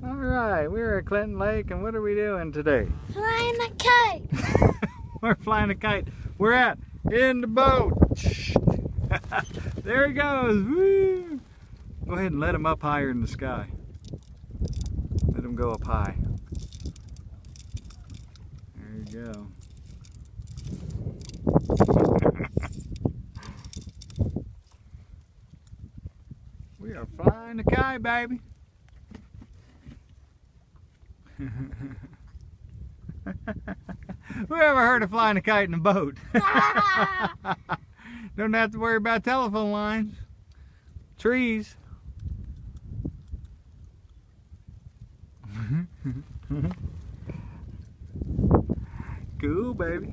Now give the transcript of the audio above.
All right, we're at Clinton Lake, and what are we doing today? Flying a kite. We're flying a kite. We're at in the boat. There he goes. Woo! Go ahead and let him up higher in the sky. Let him go up high. There you go. We are flying a kite, baby. Who ever heard of flying a kite in a boat? Don't have to worry about telephone lines, trees. Cool, baby.